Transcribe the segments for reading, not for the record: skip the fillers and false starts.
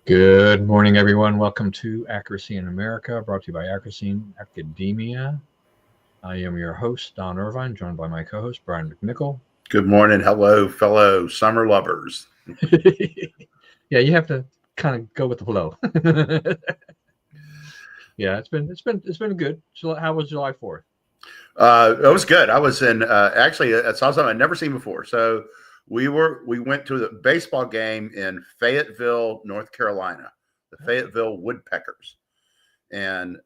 Good morning, everyone. Welcome to Accuracy in America, brought to you by Accuracy Academia. I am your host, Don Irvine, joined by my co-host, Brian McNichol. Good morning. Hello, fellow summer lovers. Yeah, you have to kind of go with the flow. Yeah, it's been good. How was July 4th? It was good. I was in actually I saw something I'd never seen before. So we went to the baseball game in Fayetteville, North Carolina, the Fayetteville Woodpeckers. And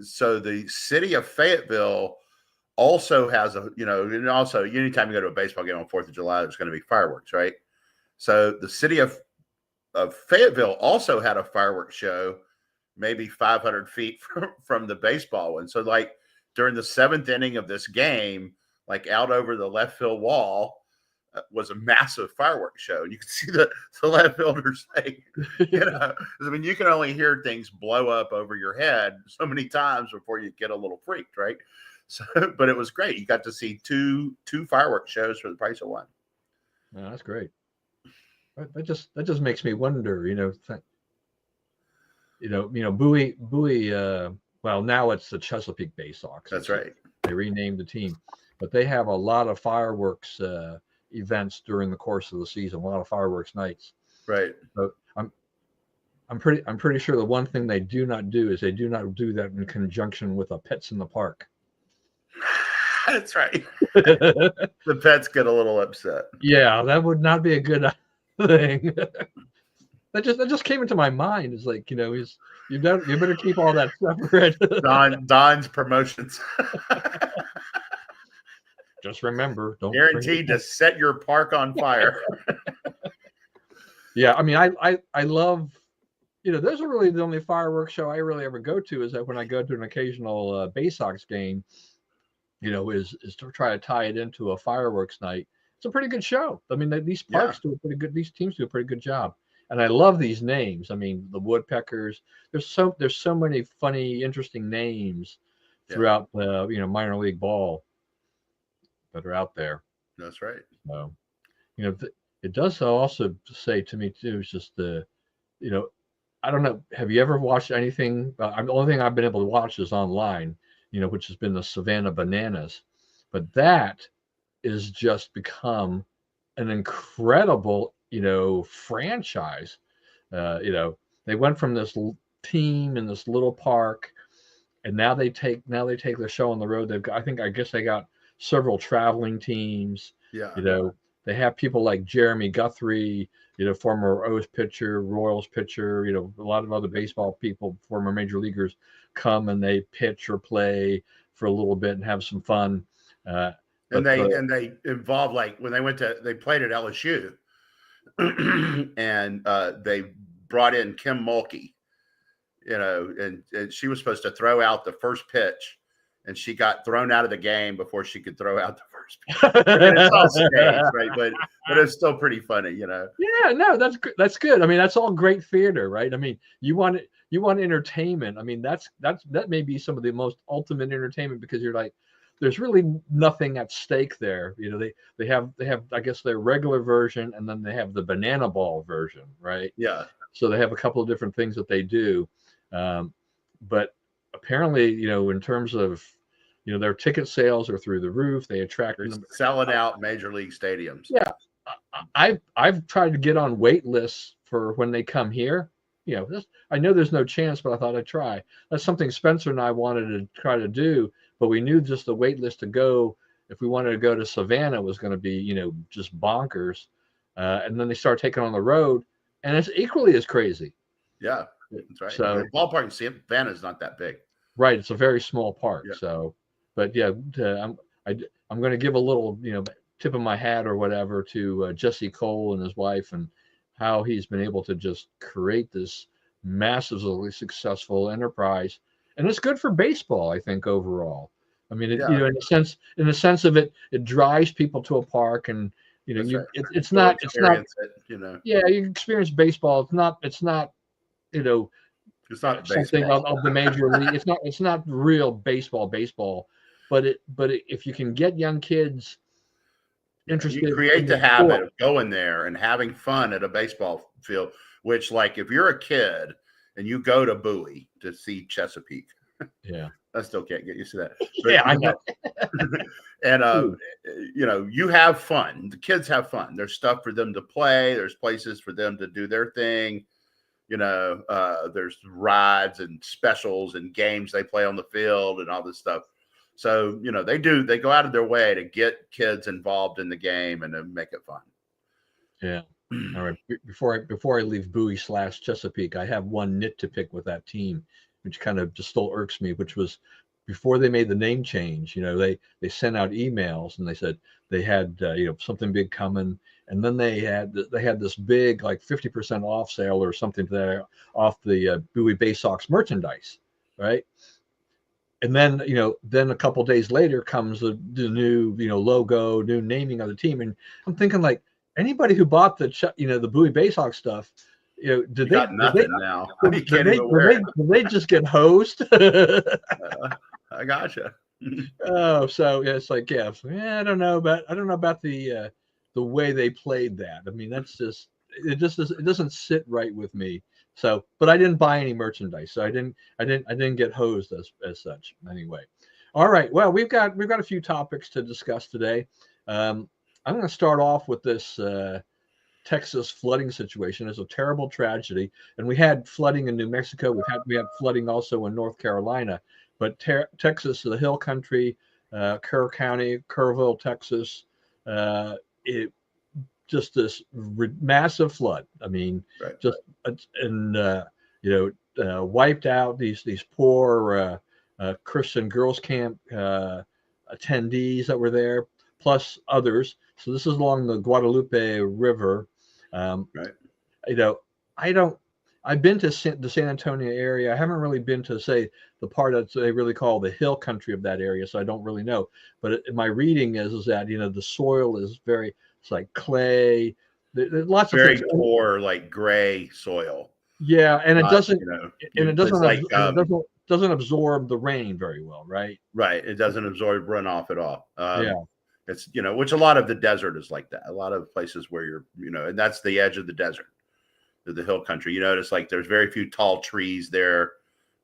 so the city of Fayetteville also has and also anytime you go to a baseball game on 4th of July, there's going to be fireworks, right? So the city of Fayetteville also had a fireworks show, maybe 500 feet from the baseball one. So like during the 7th inning of this game, like out over the left field wall was a massive fireworks show. And you could see the left fielders say, I mean, you can only hear things blow up over your head so many times before you get a little freaked, right? So, but it was great. You got to see two fireworks shows for the price of one. Oh, that's great. That just makes me wonder, Bowie. Well, now it's the Chesapeake Bay Sox. That's right. They renamed the team, but they have a lot of fireworks events during the course of the season. A lot of fireworks nights. Right. So I'm pretty sure the one thing they do not do is they do not do that in conjunction with a Pets in the Park. That's right. The pets get a little upset. Yeah, that would not be a good thing. That just came into my mind. It's like, you better keep all that separate. Don's promotions. Just remember, don't guaranteed to set your park on fire. Yeah, I mean, I love, those are really the only fireworks show I really ever go to. Is that when I go to an occasional Bay Sox game, is to try to tie it into a fireworks night. It's a pretty good show. I mean, these parks do a pretty good. These teams do a pretty good job. And I love these names. I mean, the Woodpeckers. There's so many funny, interesting names throughout the minor league ball that are out there. That's right. So, it does also say to me too. It's just I don't know. Have you ever watched anything? The only thing I've been able to watch is online. Which has been the Savannah Bananas, but that is just become an incredible franchise. They went from this team in this little park, and now they take the show on the road. I guess they got several traveling teams. They have people like Jeremy Guthrie, former O's pitcher, Royals pitcher, a lot of other baseball people, former major leaguers, come and they pitch or play for a little bit and have some fun. And they involved, like when they played at LSU, and they brought in Kim Mulkey, and she was supposed to throw out the first pitch, and she got thrown out of the game before she could throw out the first pitch. I mean, it's all staged, right? But it's still pretty funny, Yeah, no, that's good. I mean, that's all great theater, right? I mean, you want entertainment. I mean, that may be some of the most ultimate entertainment, because you're like, there's really nothing at stake there. They have I guess their regular version, and then they have the banana ball version, right? Yeah. So they have a couple of different things that they do, but apparently, in terms of their ticket sales are through the roof. They attract selling out major league stadiums. Yeah, I've tried to get on wait lists for when they come here. I know there's no chance, but I thought I'd try. That's something Spencer and I wanted to try to do, but we knew just the wait list to go, if we wanted to go to Savannah, was going to be, just bonkers. And then they start taking on the road, and it's equally as crazy. Yeah, that's right. So the ballpark in Savannah is not that big. Right. It's a very small park. Yeah. So, but yeah, I'm going to give a little, tip of my hat or whatever to Jesse Cole and his wife, and how he's been able to just create this massively successful enterprise. And it's good for baseball, I think, overall. I mean, in the sense of it drives people to a park, and it's not yeah, you experience baseball. It's not something of the major league. It's not real baseball, but if you can get young kids interested You create in the the habit sport. of going there and having fun at a baseball field, which, like, if you're a kid and you go to Bowie to see Chesapeake, Yeah. I still can't get used to that. Yeah, But I know. and Ooh, you have fun. The kids have fun. There's stuff for them to play. There's places for them to do their thing. There's rides and specials and games they play on the field and all this stuff. So, they go out of their way to get kids involved in the game and to make it fun. yeah. All right. Before I leave Bowie/Chesapeake, I have one nit to pick with that team, which kind of just still irks me. Which was before they made the name change. They sent out emails and they said they had something big coming, and then they had this big like 50% off sale or something to that off the Bowie Bay Sox merchandise, right? And then a couple days later comes the new logo, new naming of the team, and I'm thinking like anybody who bought the Bowie Bay Sox stuff, did You they got did they nothing now. You did can't they even wear it. did they just get hosed? I gotcha. Oh, so yeah, it's like I don't know about the way they played that. I mean, that's just it doesn't sit right with me. So, but I didn't buy any merchandise, so I didn't get hosed as such. Anyway, all right. Well, we've got a few topics to discuss today. I'm going to start off with this Texas flooding situation. It's a terrible tragedy, and we had flooding in New Mexico. We had flooding also in North Carolina, but Texas, the Hill Country, Kerr County, Kerrville, Texas, it just this massive flood. I mean, Right. just and wiped out these poor Christian girls camp attendees that were there, plus others. So this is along the Guadalupe River. Right. You know, I don't. I've been to the San Antonio area. I haven't really been to say the part that they really call the hill country of that area, so I don't really know. But my reading is that the soil is it's like clay. There's lots of things. Very poor, like gray soil. Yeah, and it Not, doesn't it's like, doesn't absorb the rain very well, right? right. It doesn't absorb runoff at all. Yeah. It's, which a lot of the desert is like that. A lot of places where and that's the edge of the desert, the hill country. You notice like there's very few tall trees there.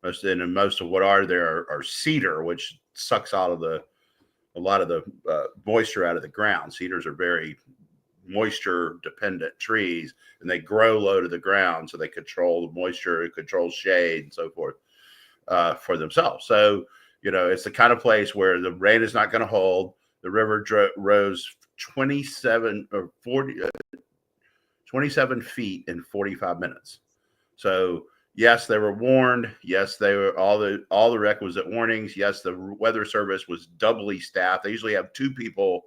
Most of what are there are cedar, which sucks out of a lot of the moisture out of the ground. Cedars are very moisture dependent trees, and they grow low to the ground, so they control the moisture, control shade, and so forth for themselves. So it's the kind of place where the rain is not going to hold. The river rose 27 or 27 feet in 45 minutes. So yes, they were warned. Yes, they were all the requisite warnings. Yes, the weather service was doubly staffed. They usually have 2 people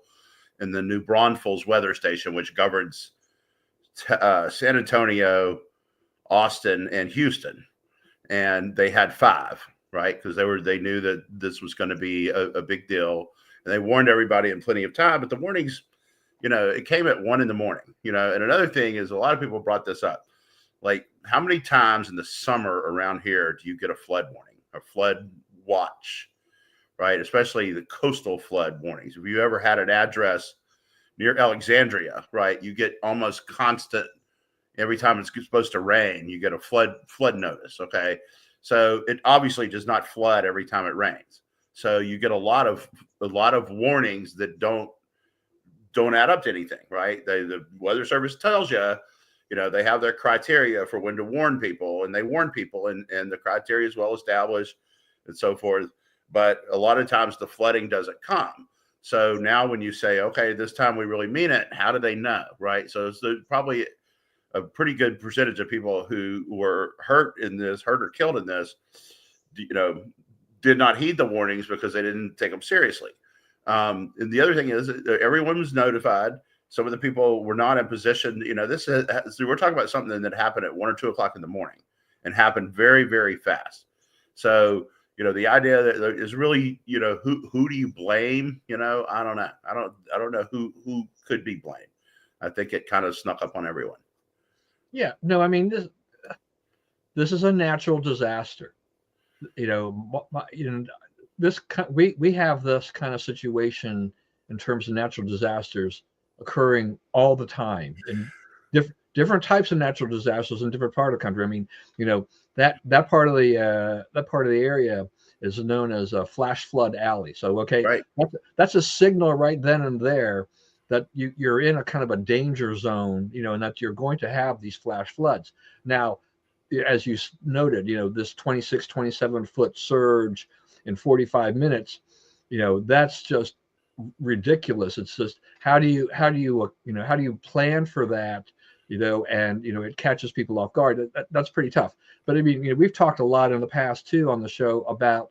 in the New Braunfels weather station, which governs San Antonio, Austin, and Houston, and they had 5, right? Because they knew that this was going to be a big deal, and they warned everybody in plenty of time. But the warnings, it came at 1 a.m. And another thing is, a lot of people brought this up, like how many times in the summer around here do you get a flood warning, a flood watch? Right, especially the coastal flood warnings. If you ever had an address near Alexandria, right, you get almost constant. Every time it's supposed to rain, you get a flood notice. Okay, so it obviously does not flood every time it rains. So you get a lot of warnings that don't add up to anything, right? The weather service tells you, they have their criteria for when to warn people, and they warn people, and the criteria is well established, and so forth. But a lot of times the flooding doesn't come. So now when you say, okay, this time we really mean it, how do they know, right? So it's probably a pretty good percentage of people who were hurt or killed in this, did not heed the warnings because they didn't take them seriously. And the other thing is everyone was notified. Some of the people were not in position. We're talking about something that happened at 1 or 2 o'clock in the morning and happened very, very fast. So, the idea that is really, who do you blame? I don't know. I don't know who could be blamed. I think it kind of snuck up on everyone. Yeah. No, I mean this is a natural disaster. We have this kind of situation in terms of natural disasters occurring all the time in different types of natural disasters in different part of the country. I mean, that part of the area is known as a flash flood alley. So okay, Right. that's a signal right then and there that you're in a kind of a danger zone, and that you're going to have these flash floods. Now, as you noted, this 26, 27-foot surge in 45 minutes, that's just ridiculous. It's just how do you plan for that, and it catches people off guard. That's pretty tough. But I mean, we've talked a lot in the past too on the show about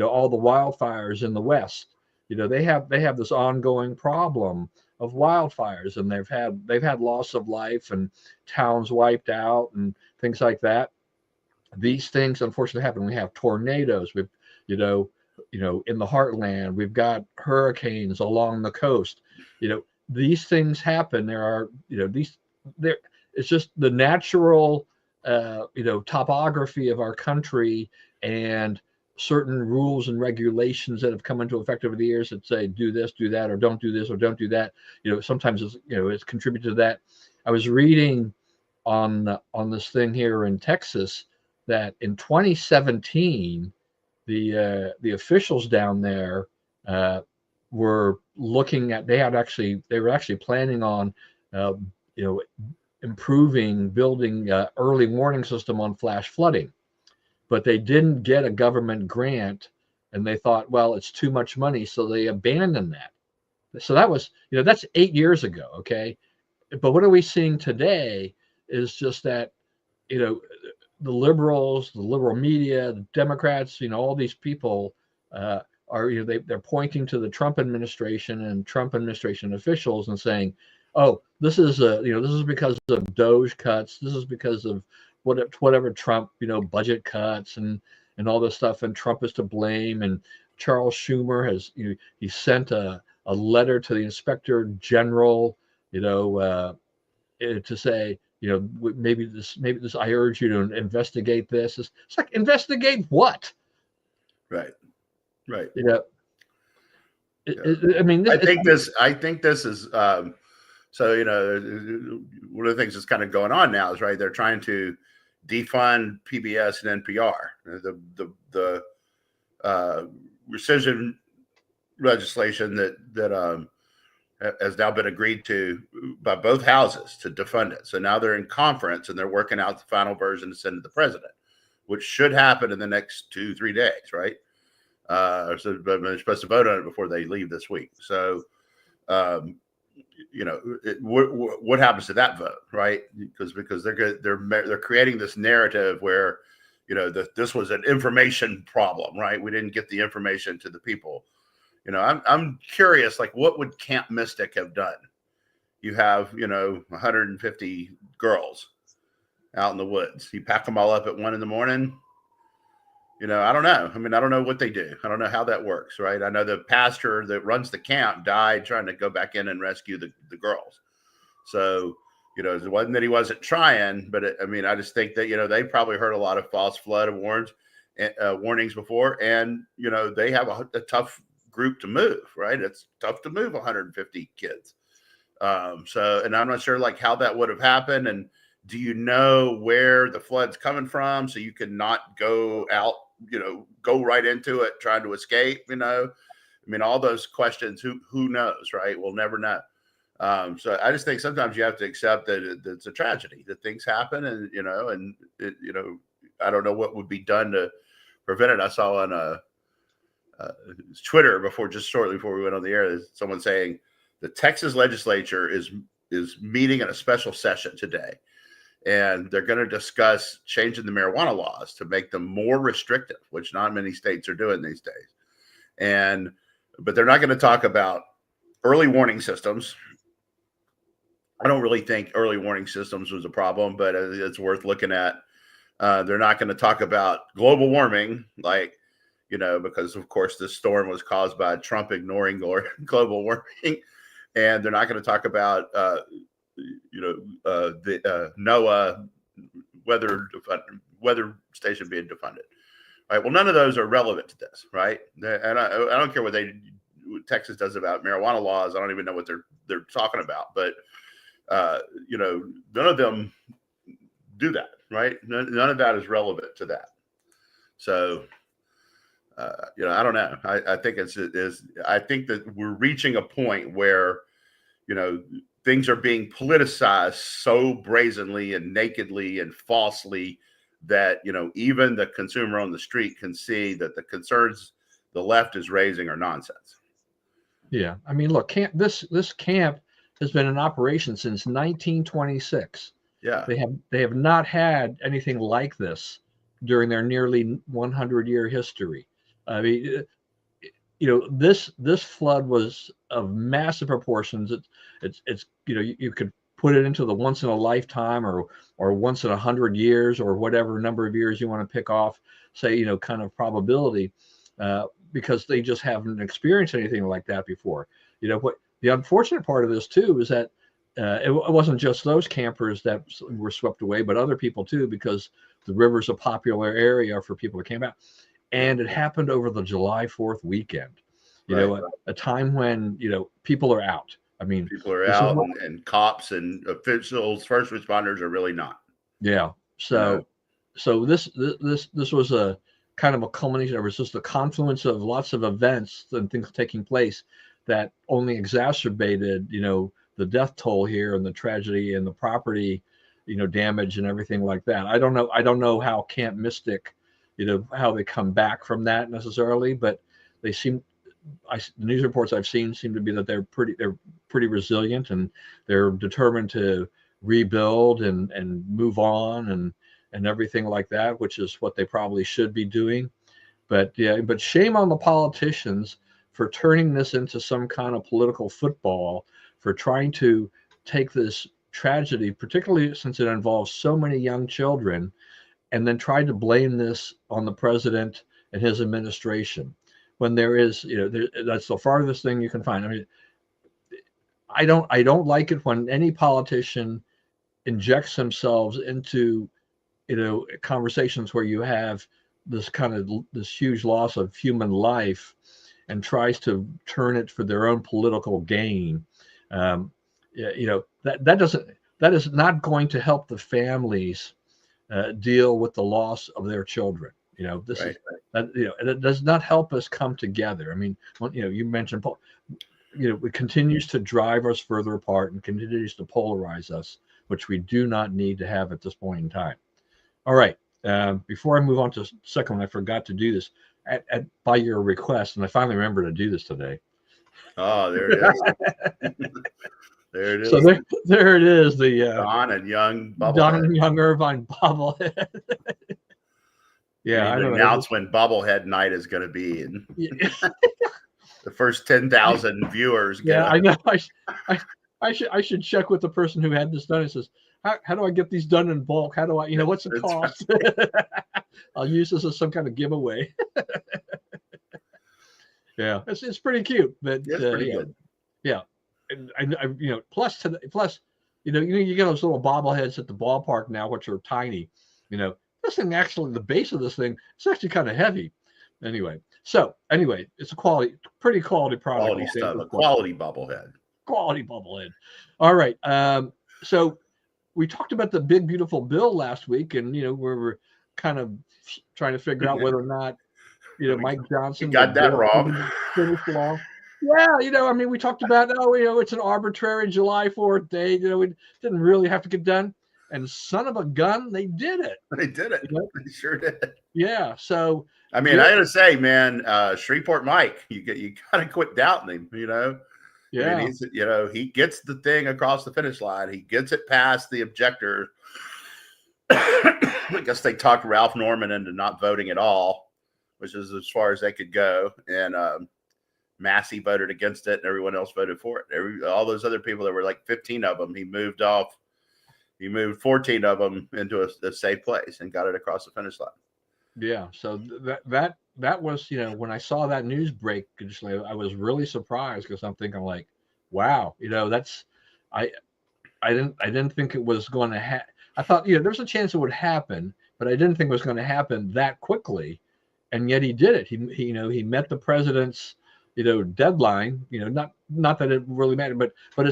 all the wildfires in the West. They have this ongoing problem of wildfires, and they've had loss of life and towns wiped out and things like that. These things unfortunately happen. We have tornadoes. We've you know in the heartland. We've got hurricanes along the coast. These things happen. There are these there. It's just the natural topography of our country, and certain rules and regulations that have come into effect over the years that say do this, do that, or don't do this, or don't do that. Sometimes it's contributed to that. I was reading on this thing here in Texas that in 2017 the officials down there were looking at they were actually planning on you know building early warning system on flash flooding, but they didn't get a government grant, and they thought, well, it's too much money, so they abandoned that. So that was that's 8 years ago. Okay, but what are we seeing today is just that you know the liberals, the liberal media, the Democrats, all these people are they're pointing to the Trump administration and Trump administration officials and saying, "Oh, this is this is because of Doge cuts. This is because of whatever Trump budget cuts and all this stuff, and Trump is to blame." And Charles Schumer has he sent a letter to the Inspector General, to say, maybe this, I urge you to investigate this. It's like, investigate what? Right. Right. Yeah. I mean, I think this is, so, one of the things that's kind of going on now is, right, they're trying to defund PBS and NPR. The rescission legislation that has now been agreed to by both houses to defund it. So now they're in conference and they're working out the final version to send to the president, which should happen in the next 2-3 days, right? So they're supposed to vote on it before they leave this week. So, what happens to that vote, right? Because they're creating this narrative where, this was an information problem, right? We didn't get the information to the people. I'm curious, like, what would Camp Mystic have done? You have, 150 girls out in the woods. You pack them all up at 1 a.m. I don't know. I mean, I don't know what they do. I don't know how that works, right? I know the pastor that runs the camp died trying to go back in and rescue the girls. So, it wasn't that he wasn't trying, but I just think that, they probably heard a lot of false flood warnings before, and, they have a tough group to move, right? It's tough to move 150 kids. And I'm not sure like how that would have happened. And do you know where the flood's coming from? So you can not go out, go right into it, trying to escape, all those questions, who knows, right? We'll never know. So I just think sometimes you have to accept that it's a tragedy, that things happen, and, I don't know what would be done to prevent it. I saw on Twitter shortly before we went on the air, someone saying the Texas legislature is meeting in a special session today, and they're going to discuss changing the marijuana laws to make them more restrictive, which not many states are doing these days. But they're not going to talk about early warning systems. I don't really think early warning systems was a problem, but it's worth looking at. They're not going to talk about global warming, because of course this storm was caused by Trump ignoring global warming, and they're not going to talk about the NOAA weather station being defunded. Right. Well, none of those are relevant to this, right? And I don't care what they Texas does about marijuana laws. I don't even know what they're talking about, but none of them do that, right? None of that is relevant to that. So, I don't know. I think I think that we're reaching a point where, things are being politicized so brazenly and nakedly and falsely that, even the consumer on the street can see that the concerns the left is raising are nonsense. Yeah. I mean, look, this camp has been in operation since 1926. Yeah. They have not had anything like this during their nearly 100-year history. I mean, this flood was of massive proportions. It's you could put it into the once in a lifetime or once in 100 years or whatever number of years you want to pick off, say, kind of probability, because they just haven't experienced anything like that before. What the unfortunate part of this too is that it wasn't just those campers that were swept away, but other people too, because the river's a popular area for people to camp out. And it happened over the July 4th weekend, a time when, people are out. I mean, people are out and cops and officials, first responders are really not. Yeah. So this was a kind of a culmination. It was just a confluence of lots of events and things taking place that only exacerbated, the death toll here and the tragedy and the property, damage and everything like that. I don't know how Camp Mystic, how they come back from that necessarily, but they seem, the news reports I've seen seem to be that they're pretty resilient and they're determined to rebuild and move on and everything like that, which is what they probably should be doing. But shame on the politicians for turning this into some kind of political football, for trying to take this tragedy, particularly since it involves so many young children, and then try to blame this on the president and his administration, when there is, that's the farthest thing you can find. I mean, I don't like it when any politician injects themselves into, conversations where you have this huge loss of human life and tries to turn it for their own political gain. That is not going to help the families deal with the loss of their children. It does not help us come together. I mean, you mentioned, it continues to drive us further apart and continues to polarize us, which we do not need to have at this point in time. All right. Before I move on to the second one, I forgot to do this by your request, and I finally remembered to do this today. Oh, there it is. There it is. So there it is. The Don and Young Irvine bobblehead. Yeah, I announce when bobblehead night is going to be, and the first 10,000 viewers. I know. I should check with the person who had this done. It says, how do I get these done in bulk? How do I, what's the cost? Right. I'll use this as some kind of giveaway. Yeah, it's pretty cute, but it's pretty good. Yeah, and plus you get those little bobbleheads at the ballpark now, which are tiny. This thing actually, the base of this thing, it's actually kind of heavy. Anyway, it's a pretty quality product. Quality stuff, a quality bobblehead. Quality bobblehead. All right. So we talked about the big beautiful bill last week, and we were kind of trying to figure out whether or not Mike Johnson got that wrong. Finished law. Yeah, we talked about it's an arbitrary July 4th day. We didn't really have to get done. And son of a gun, they did it. They did it. They sure did. Yeah. So I mean, I gotta say, man, Shreveport Mike, you gotta quit doubting him. Yeah. I mean, he gets the thing across the finish line. He gets it past the objector. I guess they talked Ralph Norman into not voting at all, which is as far as they could go. And Massey voted against it, and everyone else voted for it. All those other people, there were like 15 of them. He moved 14 of them into a safe place and got it across the finish line. Yeah. So that was, when I saw that news break, I was really surprised, because I'm thinking like, wow, I didn't think it was going to happen. I thought, there's a chance it would happen, but I didn't think it was going to happen that quickly. And yet he did it. He met the president's, deadline. Not that it really mattered, but it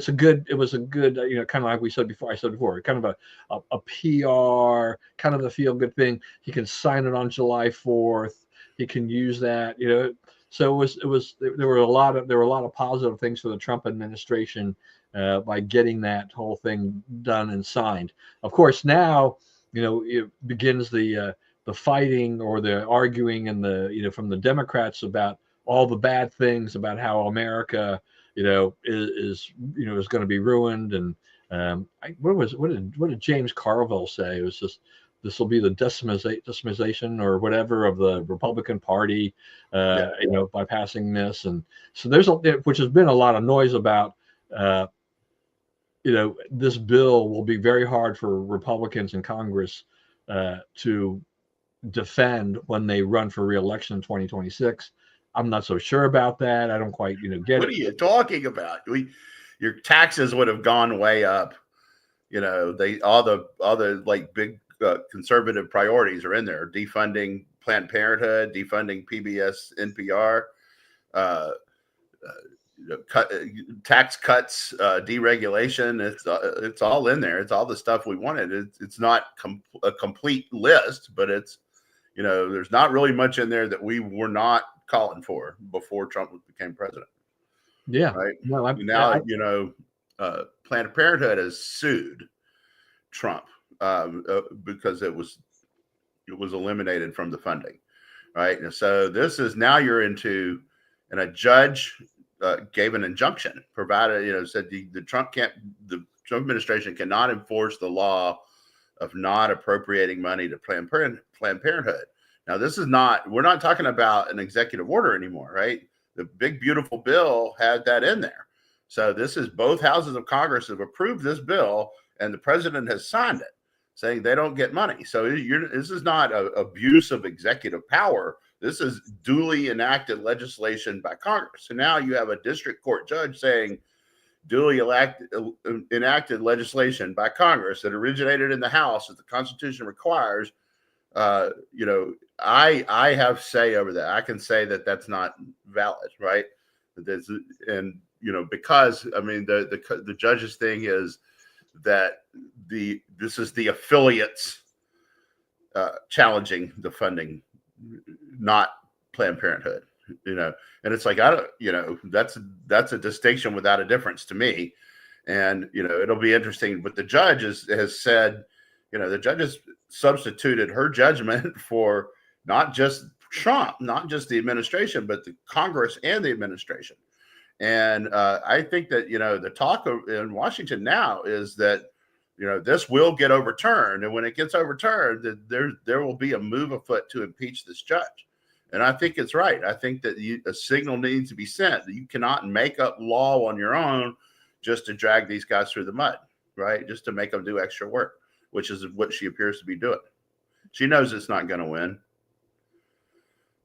was a good, kind of like I said before, kind of a PR, kind of a feel good thing. He can sign it on July 4th. He can use that, So there were a lot of positive things for the Trump administration by getting that whole thing done and signed. Of course, now it begins the fighting or the arguing and from the Democrats about all the bad things about how America is going to be ruined. And what did James Carville say? It was just, this will be the decimation or whatever of the Republican Party, by passing this. And so which has been a lot of noise about, this bill will be very hard for Republicans in Congress to defend when they run for re-election in 2026. I'm not so sure about that. I don't quite, get what it. What are you talking about? Your taxes would have gone way up. All the like big conservative priorities are in there: defunding Planned Parenthood, defunding PBS, NPR, tax cuts, deregulation. It's all in there. It's all the stuff we wanted. It's not a complete list, but it's there's not really much in there that we were not calling for before Trump became president. Yeah. Right. No, now, Planned Parenthood has sued Trump because it was eliminated from the funding. Right. And so this is now you're into, and a judge gave an injunction, provided, said the Trump administration cannot enforce the law of not appropriating money to Planned Parenthood. Now, we're not talking about an executive order anymore, right? The big, beautiful bill had that in there. So this is, both houses of Congress have approved this bill, and the president has signed it, saying they don't get money. So this is not an abuse of executive power. This is duly enacted legislation by Congress. So now you have a district court judge saying duly enacted legislation by Congress that originated in the House that the Constitution requires. I have say over that. I can say that that's not valid, right? Because I mean the judge's thing is that this is the affiliates challenging the funding, not Planned Parenthood. And it's like, I don't, that's a distinction without a difference to me. And it'll be interesting. But the judge has said, the judge has substituted her judgment for not just Trump, not just the administration, but the Congress and the administration. And I think that the talk in Washington now is that this will get overturned, and when it gets overturned, there will be a move afoot to impeach this judge. And I think it's right. I think that a signal needs to be sent that you cannot make up law on your own just to drag these guys through the mud, right? Just to make them do extra work, which is what she appears to be doing. She knows it's not going to win.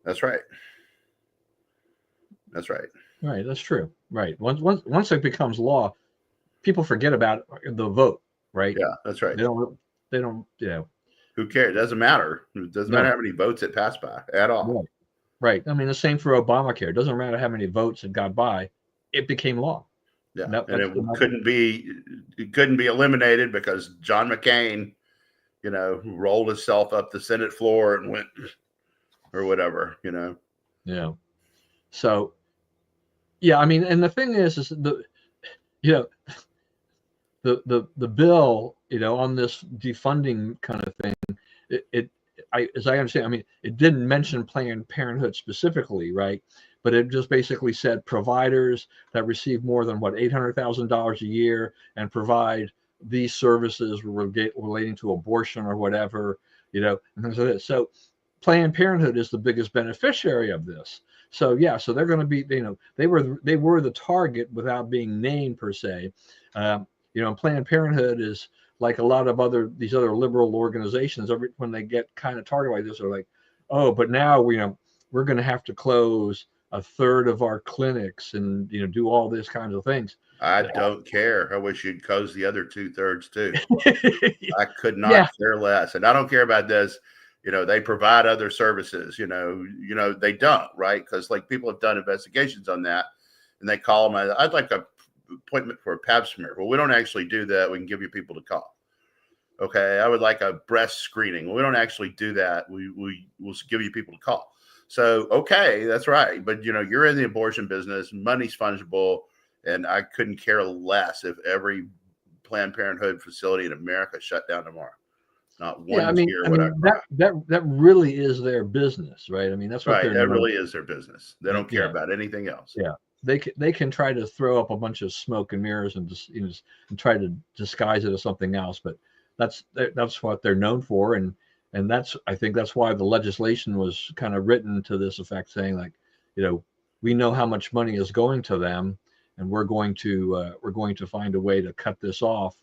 That's right. That's right. Right. That's true. Right. Once it becomes law, people forget about the vote. Right. Yeah, that's right. They don't. Who cares? It doesn't matter. It doesn't matter how many votes it passed by at all. Right. I mean, the same for Obamacare. It doesn't matter how many votes it got by. It became law. Yeah. And it couldn't be eliminated because John McCain, rolled himself up the Senate floor and went or whatever, Yeah. So, yeah, I mean, and the thing is the bill, on this defunding kind of thing, as I understand, I mean, it didn't mention Planned Parenthood specifically, right? But it just basically said providers that receive more than $800,000 a year and provide these services relating to abortion or whatever, and things like that. So Planned Parenthood is the biggest beneficiary of this. So yeah, so they're going to be, they were the target without being named per se. And Planned Parenthood is like a lot of these other liberal organizations. When they get kind of targeted like this, they're like, oh, but now we're going to have to close a third of our clinics and do all these kinds of things. I don't care. I wish you'd close the other 2/3 too. I could not care less, and I don't care about this. they provide other services. They don't, right? Because like people have done investigations on that, and they call them. I'd like an appointment for a pap smear. Well, we don't actually do that. We can give you people to call. Okay, I would like a breast screening. Well, we don't actually do that. We will give you people to call. So, okay, that's right. But, you're in the abortion business. Money's fungible. And I couldn't care less if every Planned Parenthood facility in America shut down tomorrow. Not one tear would I cry. That really is their business, right? I mean, that's what Right. they're That known really is their business. They don't care about anything else. Yeah. They can try to throw up a bunch of smoke and mirrors and just and try to disguise it as something else, but that's what they're known for, and I think that's why the legislation was kind of written to this effect, saying like, we know how much money is going to them, and we're going to find a way to cut this off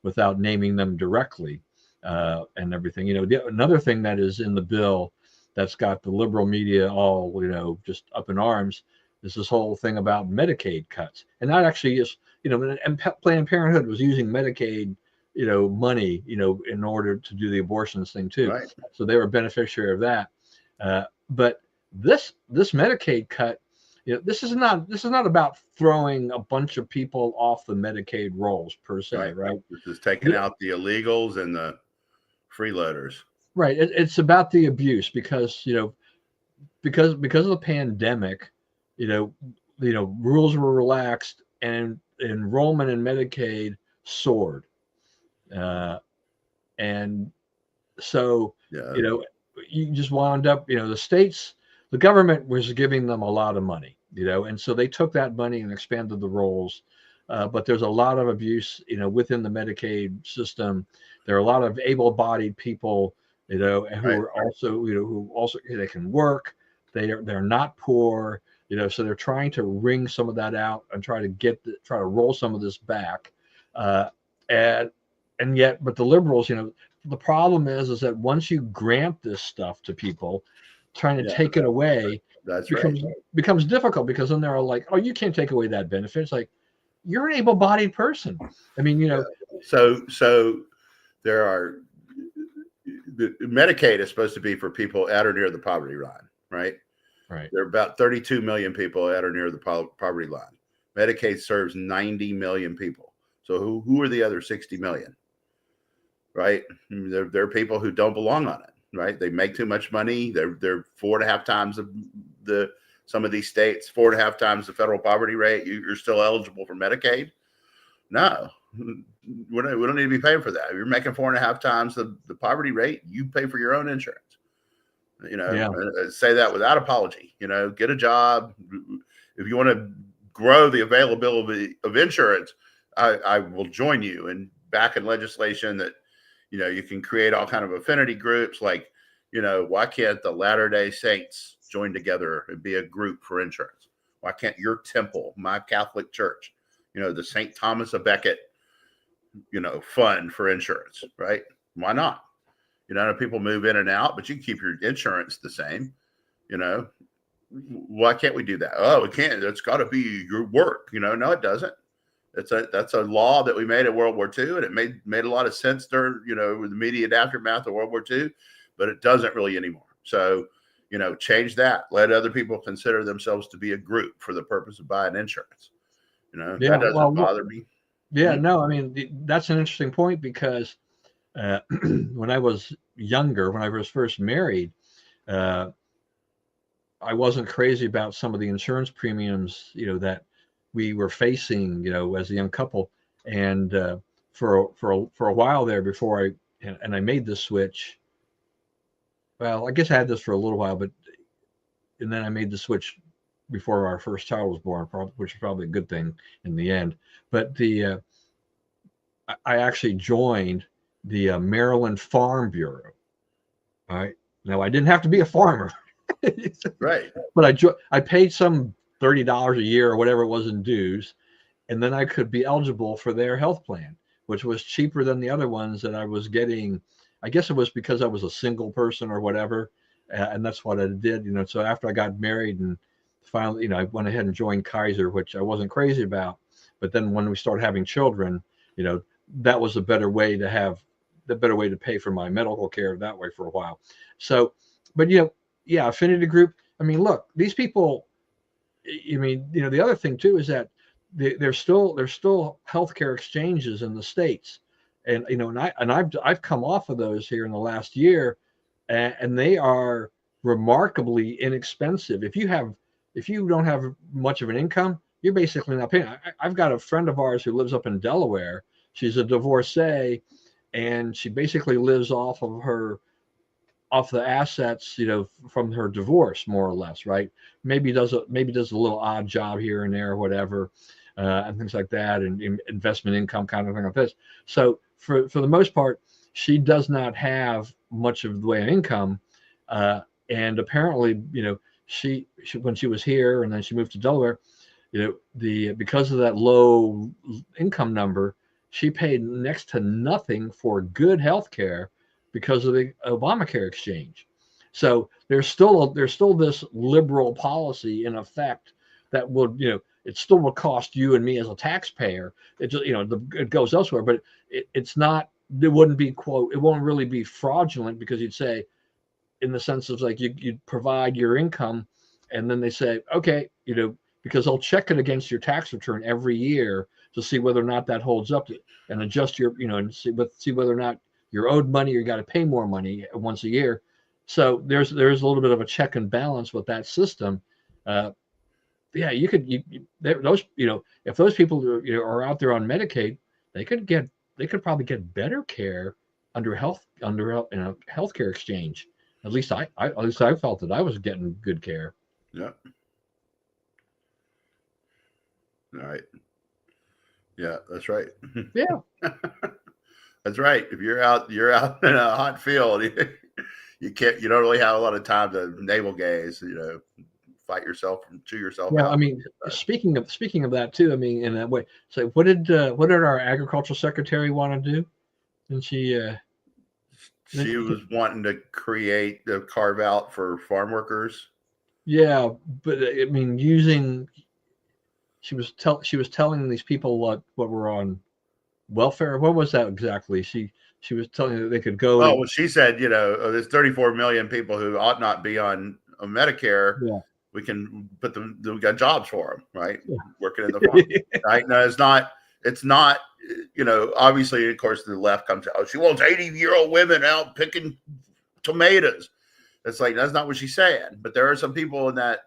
without naming them directly, and everything. Another thing that is in the bill that's got the liberal media all just up in arms is this whole thing about Medicaid cuts, and that actually is and Planned Parenthood was using Medicaid money in order to do the abortions thing too, right. So they were a beneficiary of that, but this Medicaid cut, this is not about throwing a bunch of people off the Medicaid rolls per se, right? This is taking out the illegals and the freeloaders, right? It's about the abuse because because of the pandemic, rules were relaxed and enrollment in Medicaid soared. And so, you just wound up, the government was giving them a lot of money, and so they took that money and expanded the rolls. But there's a lot of abuse, within the Medicaid system. There are a lot of able-bodied people, who are also, who also, they can work. They're not poor, so they're trying to wring some of that out and try to roll some of this back. And yet, but the liberals, the problem is that once you grant this stuff to people, trying to take it away becomes difficult, because then they're all like, oh, you can't take away that benefit. It's like, you're an able-bodied person. I mean, So there are, the Medicaid is supposed to be for people at or near the poverty line, right? Right. There are about 32 million people at or near the poverty line. Medicaid serves 90 million people. So who are the other 60 million? Right? There are people who don't belong on it, right? They make too much money. They're 4.5 times some of these states, 4.5 times the federal poverty rate. You're still eligible for Medicaid? No, we don't need to be paying for that. If you're making 4.5 times the poverty rate, you pay for your own insurance. Say that without apology. Get a job. If you want to grow the availability of insurance, I will join you and back in legislation that you can create all kind of affinity groups. Like, why can't the Latter-day Saints join together and be a group for insurance? Why can't your temple, my Catholic church, the St. Thomas of Becket, fund for insurance, right? Why not? People move in and out, but you keep your insurance the same. Why can't we do that? Oh, we can't. It's got to be your work. No, it doesn't. That's a law that we made in World War II, and it made a lot of sense during the immediate aftermath of World War II, but it doesn't really anymore. So change that. Let other people consider themselves to be a group for the purpose of buying insurance. That doesn't bother me. Yeah, no, I mean, that's an interesting point, because when I was younger, when I was first married, I wasn't crazy about some of the insurance premiums, that we were facing, as a young couple. And for a while there, before I made the switch. Well, I guess I had this for a little while, and then I made the switch before our first child was born, which was probably a good thing in the end. But I actually joined the Maryland Farm Bureau. All right. Now, I didn't have to be a farmer. Right. But I paid some $30 a year or whatever it was in dues, and then I could be eligible for their health plan, which was cheaper than the other ones that I was getting. I guess it was because I was a single person or whatever, and that's what I did. So after I got married and finally, I went ahead and joined Kaiser, which I wasn't crazy about. But then when we started having children, that was a better way to have the better way to pay for my medical care that way for a while. So, but yeah, affinity group. I mean, look, these people. I mean, the other thing too is that there's still healthcare exchanges in the states, and I've come off of those here in the last year, and they are remarkably inexpensive. If you don't have much of an income, you're basically not paying. I've got a friend of ours who lives up in Delaware. She's a divorcee, and she basically lives off the assets, from her divorce, more or less, right? Maybe does a little odd job here and there, or whatever, and things like that, and investment income kind of thing like this. So for the most part, she does not have much of the way of income, and apparently, she when she was here and then she moved to Delaware, because of that low income number, she paid next to nothing for good health care because of the Obamacare exchange. So there's still this liberal policy in effect that will, it still will cost you and me as a taxpayer. It just, it goes elsewhere, but it's not, it wouldn't be it won't really be fraudulent, because you'd say, in the sense of like you provide your income, and then they say, okay, because they'll check it against your tax return every year to see whether or not that holds up, and adjust your, and see whether or not you're owed money or you got to pay more money once a year. So there's a little bit of a check and balance with that system. Yeah, if those people are out there on Medicaid, they could probably get better care under healthcare exchange. At least I felt that I was getting good care. Yeah. All right. Yeah, that's right. Yeah. That's right. If you're out in a hot field, you don't really have a lot of time to navel gaze, fight yourself and chew yourself Well, out. I mean, speaking of that too, I mean, in that way. So what did our agricultural secretary want to do? And she was wanting to create the carve out for farm workers. Yeah, but I mean, she was telling these people what were on welfare. What was that exactly? She was telling that they could go. Oh, well, she said, there's 34 million people who ought not be on Medicare. Yeah. We can put them. We got jobs for them, right? Yeah. Working in the farm, right? No, it's not. It's not. Obviously, of course, the left comes out. She wants 80-year-old women out picking tomatoes. It's like, that's not what she's saying. But there are some people in that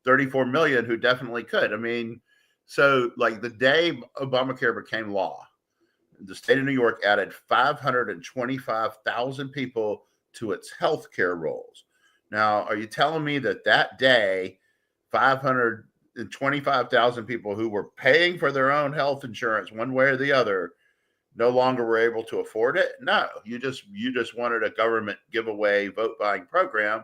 34 million who definitely could. I mean, so like the day Obamacare became law, the state of New York added 525,000 people to its healthcare rolls. Now, are you telling me that day, 525,000 people who were paying for their own health insurance one way or the other no longer were able to afford it? No, you just wanted a government giveaway vote buying program,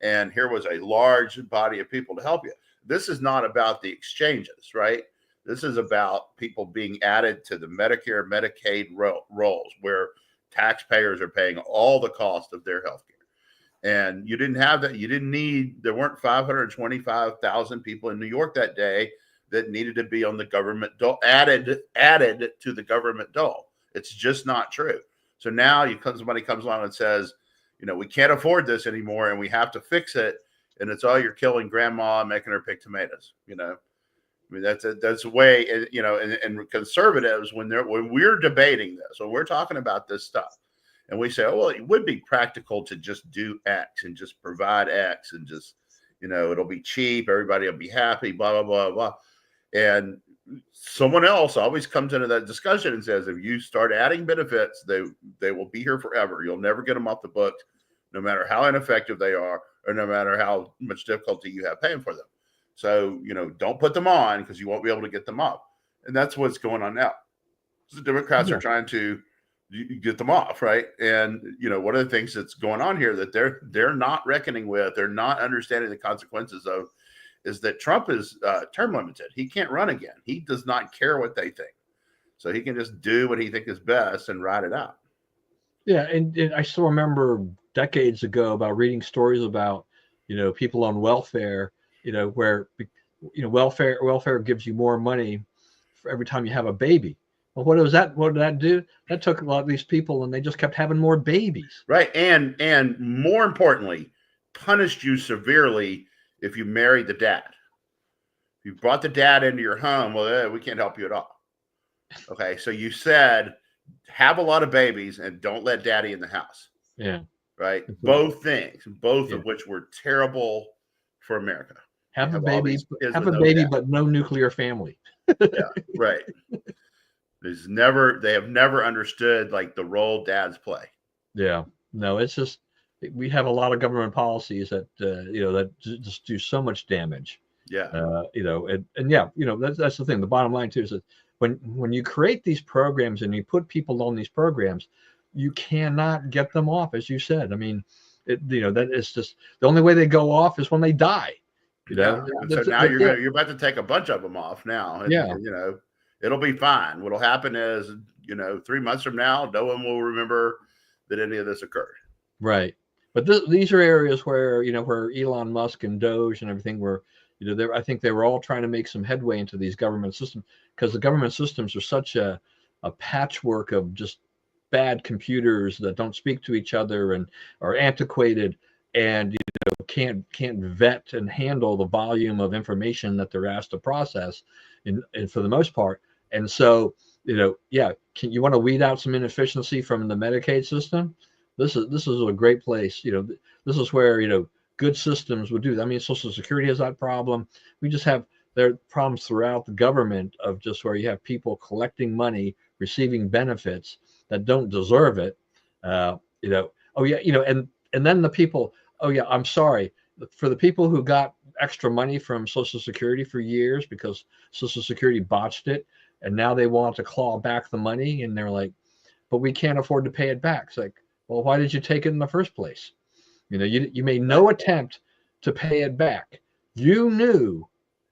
and here was a large body of people to help you. This is not about the exchanges, right? This is about people being added to the Medicare, Medicaid rolls, where taxpayers are paying all the cost of their health care. And you didn't have that. There weren't 525,000 people in New York that day that needed to be on the government dole, added to the government dole. It's just not true. So now somebody comes along and says, we can't afford this anymore and we have to fix it. And it's, you're killing grandma and making her pick tomatoes. I mean, that's a way, and conservatives, when we're debating this, when we're talking about this stuff, and we say, oh, well, it would be practical to just do X and just provide X and just, it'll be cheap, everybody will be happy, blah, blah, blah, blah. And someone else always comes into that discussion and says, if you start adding benefits, they will be here forever. You'll never get them off the books, no matter how ineffective they are, or no matter how much difficulty you have paying for them. So, don't put them on because you won't be able to get them up. And that's what's going on now. So the Democrats are trying to get them off, right? And, one of the things that's going on here that they're not reckoning with, they're not understanding the consequences of, is that Trump is term limited. He can't run again. He does not care what they think. So he can just do what he thinks is best and ride it out. Yeah, and I still remember decades ago about reading stories about, people on welfare, where, welfare gives you more money for every time you have a baby. Well, what was that? What did that do? That took a lot of these people, and they just kept having more babies. Right. And more importantly, punished you severely if you married the dad. If you brought the dad into your home, well, we can't help you at all. Okay. So you said have a lot of babies and don't let daddy in the house. Yeah. Right. Both things, both of which were terrible for America. Have a baby, but no nuclear family. Yeah. Right. They have never understood like the role dads play. Yeah, no, it's just we have a lot of government policies that that just do so much damage. Yeah. And yeah, that's the thing. The bottom line too is that when you create these programs and you put people on these programs, you cannot get them off, as you said. I mean, that it's just the only way they go off is when they die. So now you're about to take a bunch of them off now. And, it'll be fine. What'll happen is, 3 months from now, no one will remember that any of this occurred. Right. But these are areas where, where Elon Musk and Doge and everything were, I think they were all trying to make some headway into these government systems, because the government systems are such a patchwork of just bad computers that don't speak to each other and are antiquated and can't vet and handle the volume of information that they're asked to process, and for the most part. And so, you want to weed out some inefficiency from the Medicaid system? This is a great place. This is where good systems would do that. I mean, Social Security has that problem. We just have there are problems throughout the government of just where you have people collecting money, receiving benefits that don't deserve it. And then the people. Oh yeah, I'm sorry for the people who got extra money from Social Security for years because Social Security botched it, and now they want to claw back the money, and they're like, but we can't afford to pay it back. It's like, well, why did you take it in the first place? You made no attempt to pay it back. You knew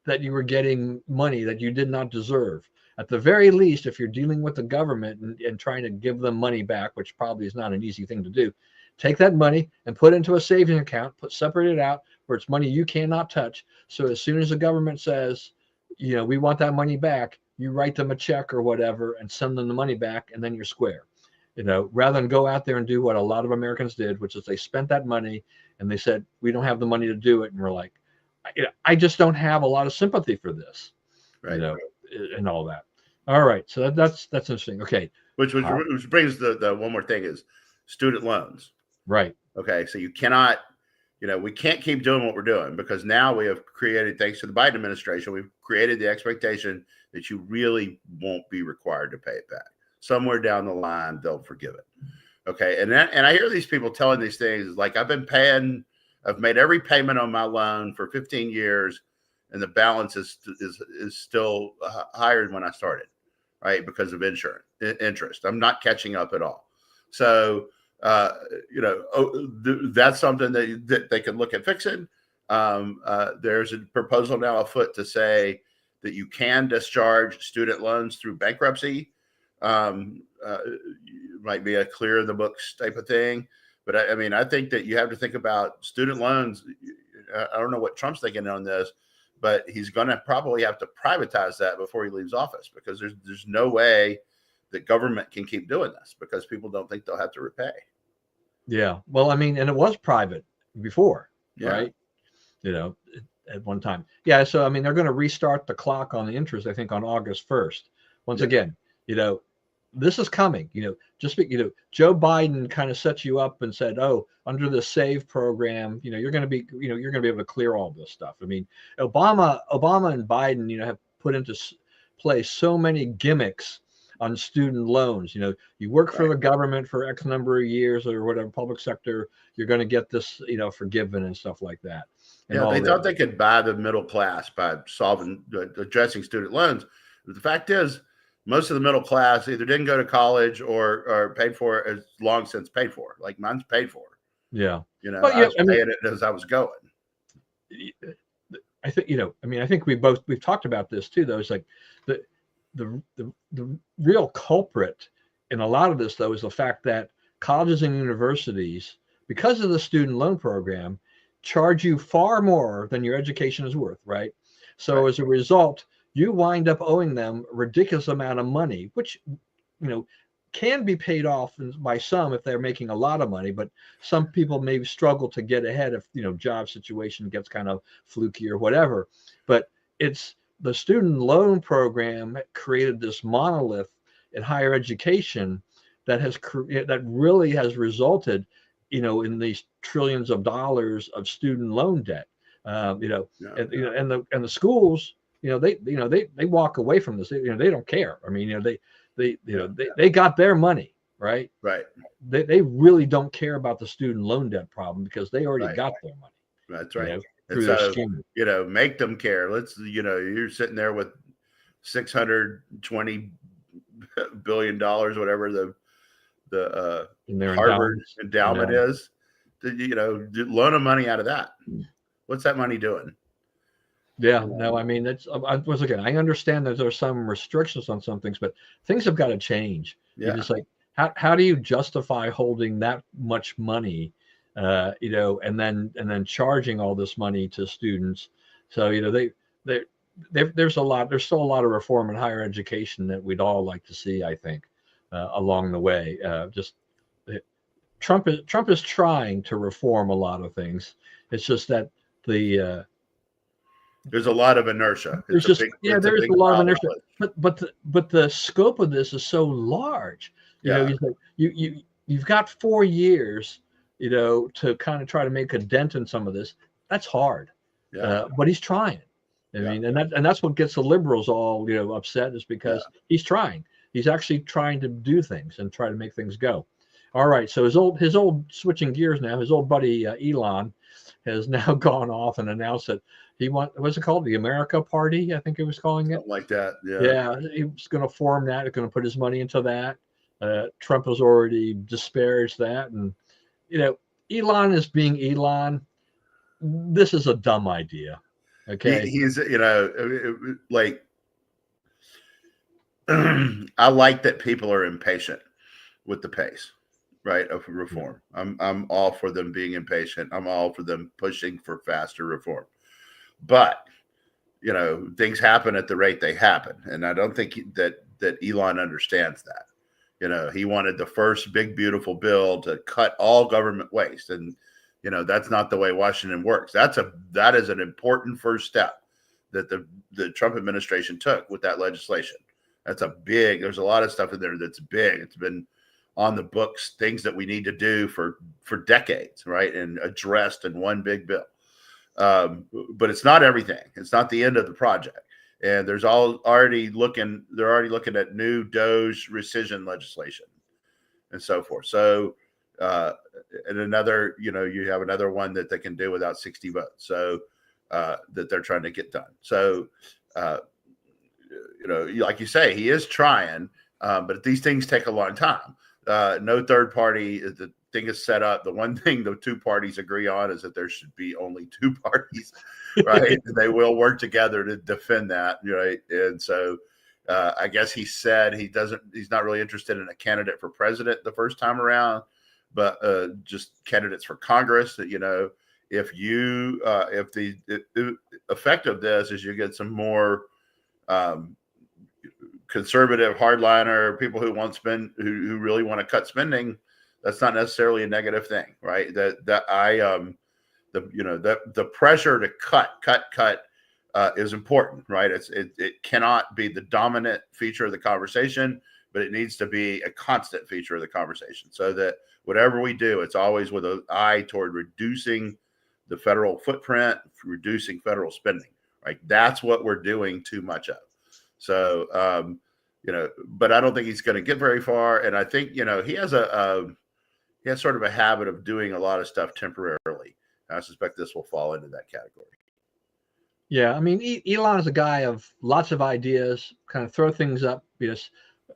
that you were getting money that you did not deserve. At the very least, if you're dealing with the government and trying to give them money back, which probably is not an easy thing to do, take that money and put it into a savings account, separate it out where it's money you cannot touch. So as soon as the government says, we want that money back, you write them a check or whatever and send them the money back, and then you're square. Rather than go out there and do what a lot of Americans did, which is they spent that money and they said, we don't have the money to do it. And we're like, I just don't have a lot of sympathy for this, right. And all that. All right. So that's interesting. Okay. Which brings the one more thing is student loans. Right. Okay. So you cannot, we can't keep doing what we're doing, because now we have created, thanks to the Biden administration, we've created the expectation that you really won't be required to pay it back. Somewhere down the line, they'll forgive it. Okay. And I hear these people telling these things like, I've made every payment on my loan for 15 years and the balance is still higher than when I started, right? Because of interest. I'm not catching up at all. So, that's something that they can look at fixing. There's a proposal now afoot to say that you can discharge student loans through bankruptcy. Might be a clear in the books type of thing. But I think that you have to think about student loans. I don't know what Trump's thinking on this, but he's going to probably have to privatize that before he leaves office, because there's no way that government can keep doing this, because people don't think they'll have to repay. Yeah. Well, and it was private before, right? At one time. Yeah. So, they're going to restart the clock on the interest, I think, on August 1st. Once again, this is coming, Joe Biden kind of set you up and said, oh, under the SAVE program, you're going to be able to clear all this stuff. Obama and Biden, have put into place so many gimmicks on student loans. You work for the government for X number of years or whatever, public sector, you're going to get this, forgiven and stuff like that. And they thought they could buy the middle class by addressing student loans. But the fact is, most of the middle class either didn't go to college or paid for it, as long since paid for. Like mine's paid for. Yeah. I was paying it as I was going. I think, I think we've talked about this too, though. It's like the real culprit in a lot of this, though, is the fact that colleges and universities, because of the student loan program, charge you far more than your education is worth, right? So as a result, you wind up owing them a ridiculous amount of money, which, can be paid off by some if they're making a lot of money, but some people may struggle to get ahead if, job situation gets kind of fluky or whatever. But it's the student loan program created this monolith in higher education that really has resulted, in these trillions of dollars of student loan debt. And the schools, they walk away from this. They don't care. I mean, they got their money, right? Right. They really don't care about the student loan debt problem because they already got their money. That's right. Through their scheme. Make them care. You're sitting there with $620 billion, whatever the Harvard endowment is, loan them money out of that. What's that money doing? Yeah, no, I mean, once again, I understand that there's some restrictions on some things, but things have got to change. Yeah. It's like, how do you justify holding that much money, and then charging all this money to students? So, there's still a lot of reform in higher education that we'd all like to see, I think, along the way. Trump is trying to reform a lot of things. It's just that there's a lot of inertia. There's a lot of inertia, but the scope of this is so large. You've got 4 years, to kind of try to make a dent in some of this. That's hard. Yeah. But he's trying. I mean, and that's what gets the liberals all upset, is because he's trying. He's actually trying to do things and try to make things go. All right. So his old switching gears now. His old buddy Elon has now gone off and announced that what's it called? The America Party, I think he was calling it. Something like that. Yeah. Yeah, he was going to form that. He's going to put his money into that. Trump has already disparaged that, and Elon is being Elon. This is a dumb idea. Okay, he's like I like that people are impatient with the pace, right, of reform. I'm all for them being impatient. I'm all for them pushing for faster reform. But things happen at the rate they happen, and I don't think that Elon understands that. He wanted the first big beautiful bill to cut all government waste, and that's not the way Washington works. That is an important first step that the Trump administration took with that legislation. There's a lot of stuff in there that's big. It's been on the books, things that we need to do for decades, right, and addressed in one big bill. But it's not everything. It's not the end of the project. And they're already looking at new DOGE rescission legislation and so forth. So, and another, you have another one that they can do without 60 votes. So, that they're trying to get done. So, like you say, he is trying, but these things take a long time. No third party. The thing is set up. The one thing the two parties agree on is that there should be only two parties, right? They will work together to defend that, right? And so I guess he said he's not really interested in a candidate for president the first time around, but just candidates for Congress. That if the effect of this is you get some more conservative hardliner people who who really want to cut spending. That's not necessarily a negative thing, right? The pressure to cut is important, right? It cannot be the dominant feature of the conversation, but it needs to be a constant feature of the conversation, so that whatever we do, it's always with an eye toward reducing the federal footprint, reducing federal spending, right? That's what we're doing too much of. So, but I don't think he's going to get very far. And I think, he has he has sort of a habit of doing a lot of stuff temporarily. I suspect this will fall into that category. Yeah, I mean, Elon is a guy of lots of ideas, kind of throw things up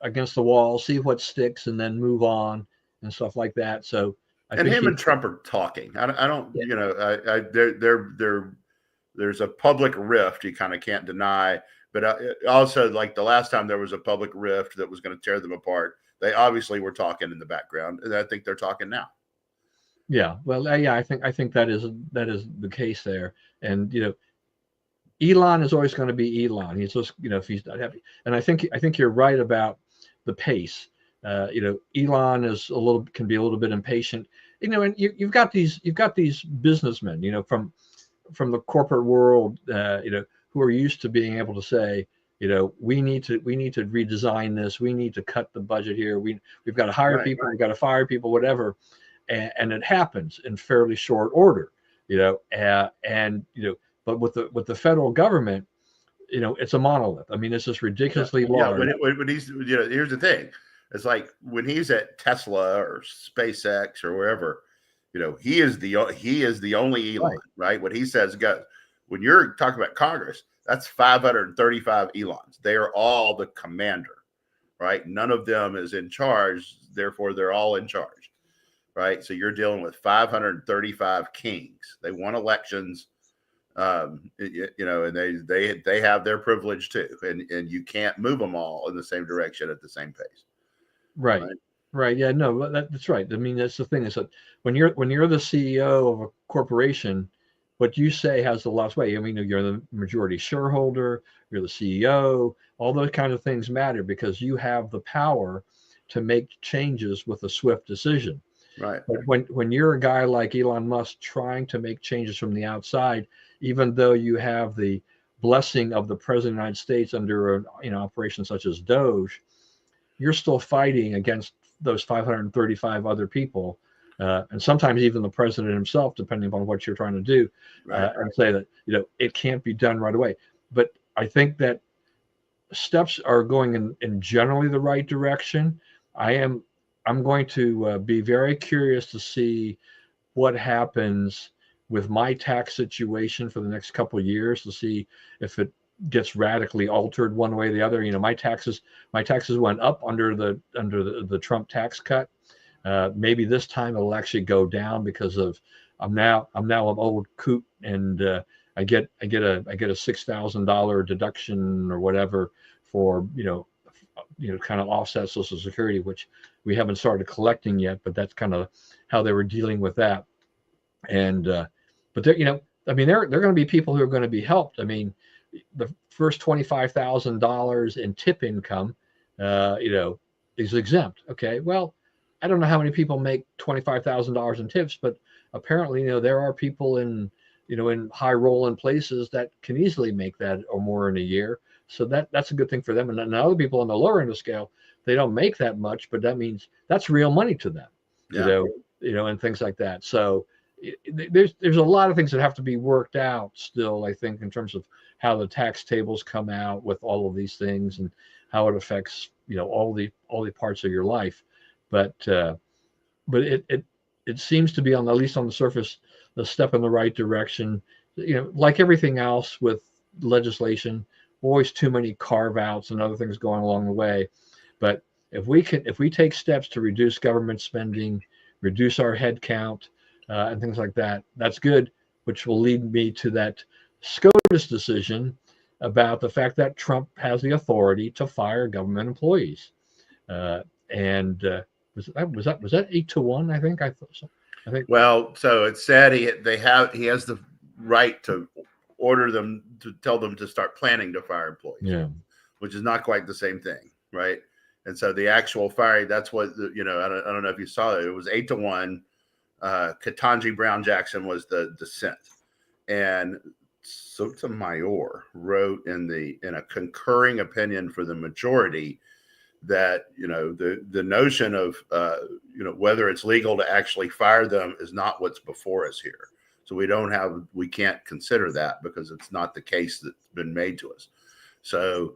against the wall, see what sticks, and then move on and stuff like that. So, him and Trump are talking. I don't, there's a public rift you kind of can't deny. But also, like the last time there was a public rift that was going to tear them apart, they obviously were talking in the background, and I think they're talking now. Yeah, well, I think that is the case there, and Elon is always going to be Elon. He's just, if he's not happy. And I think you're right about the pace. Elon can be a little bit impatient. And you've got these businessmen, from the corporate world, who are used to being able to say, we need to redesign this. We need to cut the budget here. We've got to hire people. We've got to fire people, whatever. And it happens in fairly short order, but with the federal government, it's a monolith. I mean, it's just ridiculously large. When he's, here's the thing. It's like when he's at Tesla or SpaceX or wherever, he is the only Elon, right? What he says goes. When you're talking about Congress, that's 535 Elons. They are all the commander, right? None of them is in charge. Therefore, they're all in charge, right? So you're dealing with 535 kings. They won elections, and they have their privilege too, and you can't move them all in the same direction at the same pace. Right. Yeah. No, that's right. I mean, that's the thing is that when you're the CEO of a corporation, what you say has the last way. I mean, you're the majority shareholder, you're the CEO, all those kind of things matter because you have the power to make changes with a swift decision. Right. But when you're a guy like Elon Musk trying to make changes from the outside, even though you have the blessing of the president of the United States under an operation such as Doge, you're still fighting against those 535 other people. And sometimes even the president himself, depending upon what you're trying to do, and say that, it can't be done right away. But I think that steps are going in generally the right direction. I'm going to be very curious to see what happens with my tax situation for the next couple of years, to see if it gets radically altered one way or the other. My taxes went up under the Trump tax cut. Maybe this time it'll actually go down because of I'm now an old coot, and I get a $6,000 deduction or whatever for kind of offset Social Security, which we haven't started collecting yet, but that's kind of how they were dealing with that. And but there are going to be people who are going to be helped. I mean, the first $25,000 in tip income, is exempt. Okay, well, I don't know how many people make $25,000 in tips, but apparently, there are people in high rolling places that can easily make that or more in a year. So that's a good thing for them. And then other people on the lower end of the scale, they don't make that much, but that means that's real money to them, and things like that. So there's a lot of things that have to be worked out still, I think, in terms of how the tax tables come out with all of these things and how it affects, all the parts of your life. But it seems to be at least on the surface, a step in the right direction. Like everything else with legislation, always too many carve outs and other things going along the way. But if we take steps to reduce government spending, reduce our head count, and things like that, that's good, which will lead me to that SCOTUS decision about the fact that Trump has the authority to fire government employees. Was that 8-1? I think. Well, so it said he has the right to order them, to tell them to start planning to fire employees. Yeah, which is not quite the same thing, right? And so the actual firing, that's what I don't know if you saw it. It was 8-1. Ketanji Brown Jackson was the dissent, and Sotomayor wrote in a concurring opinion for the majority that the notion of whether it's legal to actually fire them is not what's before us here. So we can't consider that because it's not the case that's been made to us. So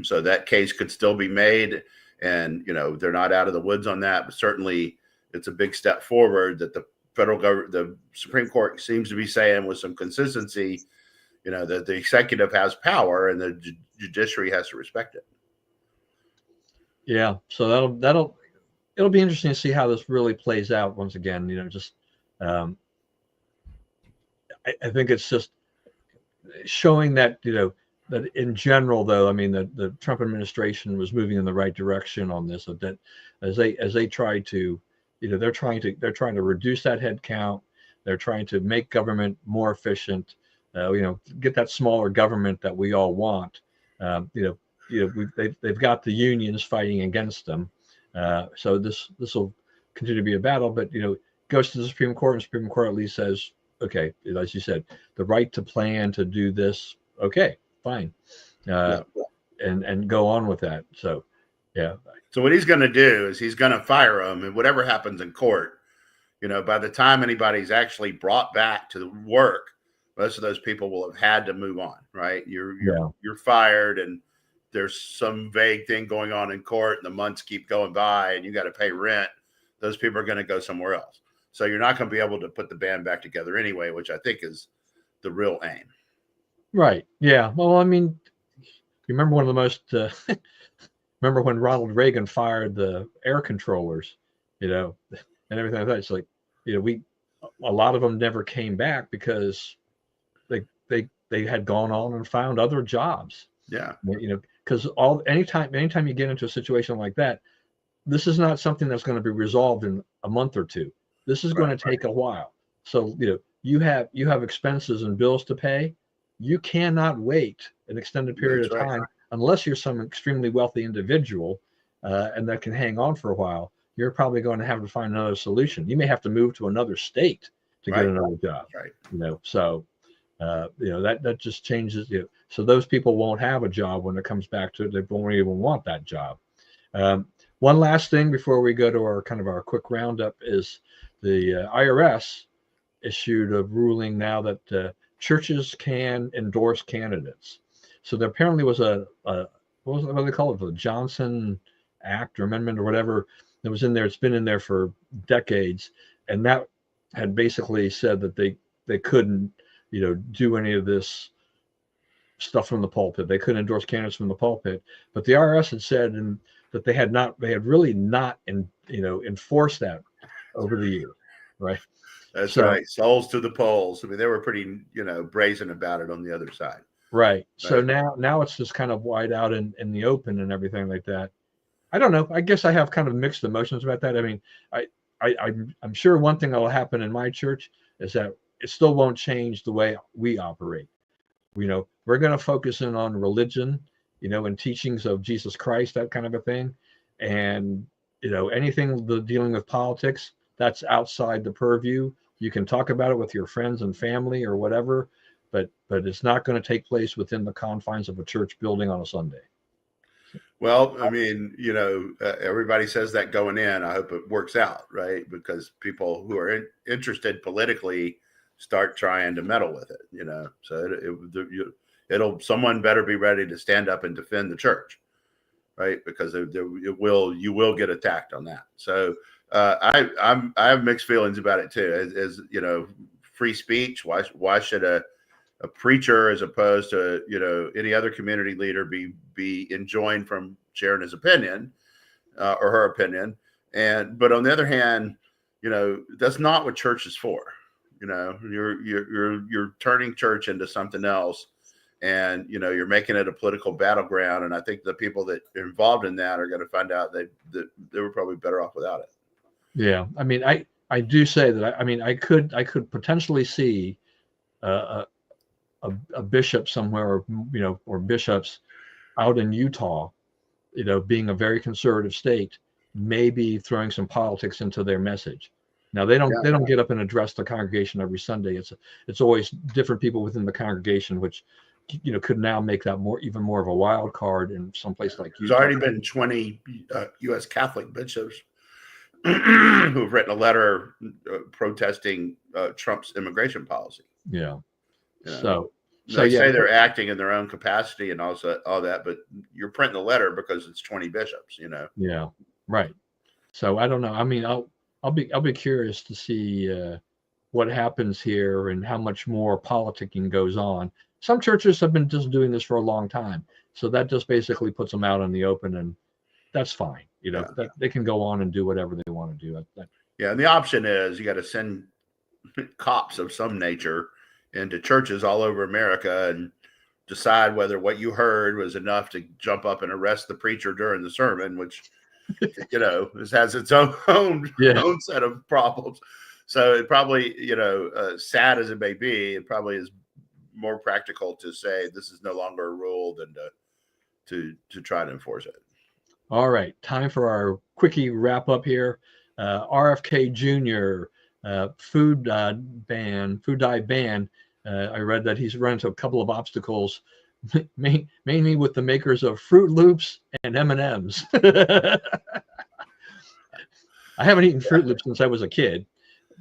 so that case could still be made, and they're not out of the woods on that, but certainly it's a big step forward that the federal government, the Supreme Court seems to be saying with some consistency, that the executive has power and the judiciary has to respect it. Yeah, so it'll be interesting to see how this really plays out. Once again, I think it's just showing that that in general, though, I mean, the Trump administration was moving in the right direction on this. That as they try to, they're trying to reduce that head count. They're trying to make government more efficient. get that smaller government that we all want. They've got the unions fighting against them. So this will continue to be a battle, but goes to the Supreme Court, and the Supreme Court at least says, okay, as you said, the right to plan to do this. Okay, fine, and go on with that. So, yeah. So what he's going to do is he's going to fire them, and whatever happens in court, by the time anybody's actually brought back to work, most of those people will have had to move on, right? You're fired, and there's some vague thing going on in court, and the months keep going by, and you got to pay rent. Those people are going to go somewhere else. So you're not going to be able to put the band back together anyway, which I think is the real aim. Right. Yeah. Well, I mean, you remember one of the most, remember when Ronald Reagan fired the air controllers, and everything like that. It's like, a lot of them never came back because they had gone on and found other jobs. Yeah. Because anytime you get into a situation like that, this is not something that's going to be resolved in a month or two. This is going to take a while. So, you have expenses and bills to pay. You cannot wait an extended period of time unless you're some extremely wealthy individual and that can hang on for a while. You're probably going to have to find another solution. You may have to move to another state to get another job. Right. So that just changes. So those people won't have a job when it comes back to it. They won't even want that job. One last thing before we go to our quick roundup is the IRS issued a ruling now that churches can endorse candidates. So there apparently was what do they call it? The Johnson Act or Amendment or whatever that was in there. It's been in there for decades, and that had basically said that they couldn't do any of this stuff from the pulpit. They couldn't endorse candidates from the pulpit. But the IRS had said that they had really not enforced that over the years, right? That's right. Souls to the polls. I mean, they were pretty, brazen about it on the other side. Right. So now it's just kind of wide out in the open and everything like that. I don't know. I guess I have kind of mixed emotions about that. I mean, I'm sure one thing that will happen in my church is that it still won't change the way we operate. We're going to focus in on religion, and teachings of Jesus Christ, that kind of a thing. And, anything dealing with politics, that's outside the purview. You can talk about it with your friends and family or whatever, but it's not going to take place within the confines of a church building on a Sunday. Well, I mean, everybody says that going in. I hope it works out, right? Because people who are interested politically start trying to meddle with it, So someone better be ready to stand up and defend the church, right? Because you will get attacked on that. So I have mixed feelings about it too. As free speech. Why should a preacher, as opposed to any other community leader, be enjoined from sharing his opinion or her opinion? But on the other hand, that's not what church is for. You're turning church into something else, and you're making it a political battleground. And I think the people that are involved in that are going to find out that they were probably better off without it. Yeah, I mean, I do say that. I could potentially see a bishop somewhere, or bishops out in Utah, being a very conservative state, maybe throwing some politics into their message. Now they don't get up and address the congregation every Sunday. It's always different people within the congregation, which could now make that even more of a wild card in some place like Utah. There's already been 20 U.S. Catholic bishops who've written a letter protesting Trump's immigration policy. Yeah. So they say they're acting in their own capacity and also all that, but you're printing the letter because it's 20 bishops. Yeah. Right. So I don't know. I mean, I'll be curious to see what happens here and how much more politicking goes on. Some churches have been just doing this for a long time, so that just basically puts them out in the open, and that's fine. They can go on and do whatever they want to do. And the option is you got to send cops of some nature into churches all over America and decide whether what you heard was enough to jump up and arrest the preacher during the sermon, which this has its own set of problems. So it probably, sad as it may be, it probably is more practical to say this is no longer a rule than to try to enforce it. All right, time for our quickie wrap up here. RFK Jr. Food dye ban. I read that he's run into a couple of obstacles, mainly with the makers of Fruit Loops and M&Ms. I haven't eaten Fruit Loops since I was a kid,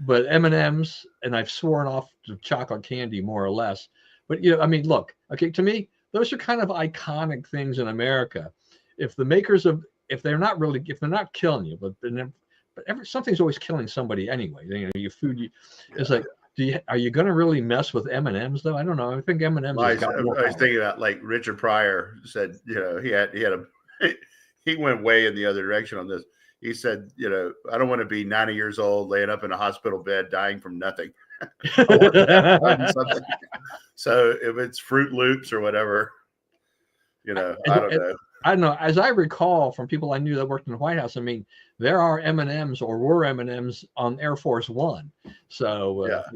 but M&Ms, and I've sworn off to chocolate candy more or less. But I mean, look, okay, to me, those are kind of iconic things in America. If the makers of, if they're not killing you, but something's always killing somebody anyway. Your food, it's like, are you going to really mess with M&Ms though? I don't know. I think M&Ms. I was thinking about, like, Richard Pryor said, he went way in the other direction on this. He said, I don't want to be 90 years old, laying up in a hospital bed, dying from nothing. Something. So if it's Fruit Loops or whatever, I don't know. I don't know. As I recall from people I knew that worked in the White House, I mean, there are M&Ms or were M&Ms on Air Force One. So, that's